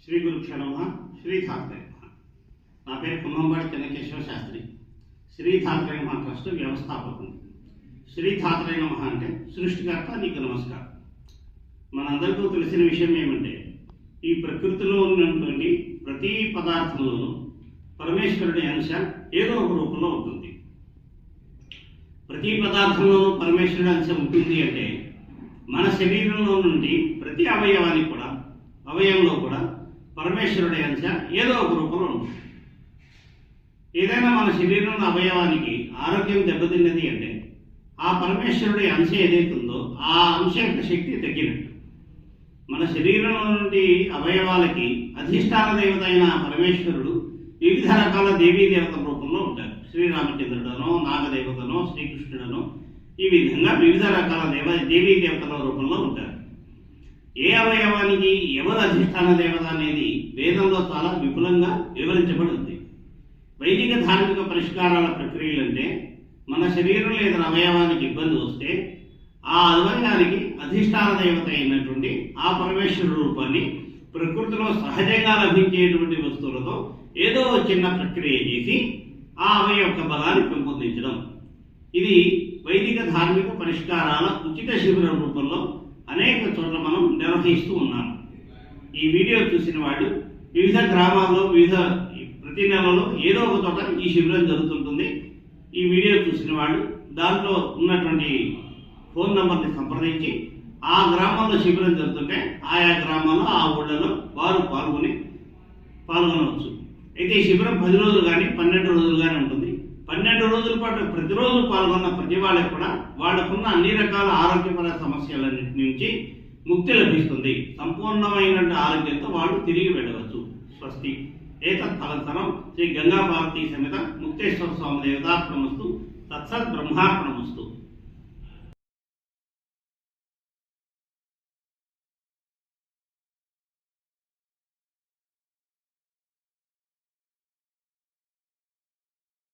శ్రీ గురుభ్యో నమః. శ్రీ ధాత్రేయ నమః. నా పేరు కుంభంపాటి చెన్నకేశవ శాస్త్రి. శ్రీ ధాత్రేయ నమః ట్రస్ట్ వ్యవస్థాపకుడు. శ్రీ ధాత్రేయ నమః అంటే సృష్టికర్త నీకు నమస్కారం. మనందరికీ తెలిసిన విషయం ఏమంటే ఈ ప్రకృతిలో ఉన్నటువంటి ప్రతి పదార్థంలోనూ పరమేశ్వరుడి అంశ ఏదో ఒక రూపంలో ఉంటుంది. ప్రతి పదార్థంలోనూ పరమేశ్వరుడి అంశ ఉంటుంది అంటే మన శరీరంలో నుండి ప్రతి అవయవంలో కూడా పరమేశ్వరుడి అంశ ఏదో ఒక రూపంలో ఉంటుంది. ఏదైనా మన శరీరంలో అవయవానికి ఆరోగ్యం దెబ్బతిన్నది అంటే ఆ పరమేశ్వరుడి అంశ ఏదైతుందో ఆ అంశ యొక్క శక్తి తగ్గినట్టు. మన శరీరంలో నుండి అవయవాలకి అధిష్టాన దేవత అయిన పరమేశ్వరుడు వివిధ రకాల దేవీ దేవతల రూపంలో ఉంటారు. శ్రీరామచంద్రుడనో, నాగదేవతనో, శ్రీకృష్ణుడనో ఈ విధంగా వివిధ రకాల దేవీ దేవతల రూపంలో ఉంటారు. ఏ అవయవానికి ఎవరు అధిష్టాన దేవత అనేది వేదంలో చాలా విపులంగా వివరించబడింది. వైదిక ధార్మిక పరిష్కారాల ప్రక్రియలు అంటే మన శరీరంలో ఏదైనా అవయవానికి ఇబ్బంది వస్తే ఆ అవయవానికి అధిష్టాన దేవత అయినటువంటి ఆ పరమేశ్వరుడు రూపాన్ని ప్రకృతిలో సహజంగా లభించేటువంటి వస్తువులతో ఏదో చిన్న ప్రక్రియ చేసి ఆ అవయవ యొక్క బలాన్ని పెంపొందించడం. ఇది వైదిక ధార్మిక పరిష్కారాల ఉచిత శిబిరం రూపంలో అనేక చోట్ల మనం నిర్వహిస్తూ ఉన్నాం. ఈ వీడియో చూసిన వాళ్ళు వివిధ గ్రామాల్లో ప్రతి నెలలో ఏదో ఒక చోట ఈ శిబిరం జరుగుతుంటుంది. ఈ వీడియో చూసిన వాళ్ళు దాంట్లో ఉన్నటువంటి ఫోన్ నంబర్ని సంప్రదించి ఆ గ్రామాల్లో శిబిరం జరుగుతుంటే ఆయా గ్రామాల్లో ఆ ఊళ్ళలో వారు పాల్గొనవచ్చు. అయితే ఈ శిబిరం 10 రోజులు కానీ 12 రోజులు కానీ ఉంటుంది. 12 రోజుల పాటు ప్రతిరోజు పాల్గొన్న ప్రతి వాళ్ళకి కూడా వాళ్ళకున్న అన్ని రకాల ఆరోగ్యపర సమస్యలన్నింటి నుంచి ముక్తి లభిస్తుంది. సంపూర్ణమైన ఆరోగ్యంతో వాళ్ళు తిరిగి వెళ్ళవచ్చు. స్వస్తి. ఏతత్ ఫలతరం శ్రీ గంగా పార్వతీ సమేత ముక్తేశ్వర స్వామి దేవతార్పణమస్తు. తత్సత్ బ్రహ్మార్పణమస్తు.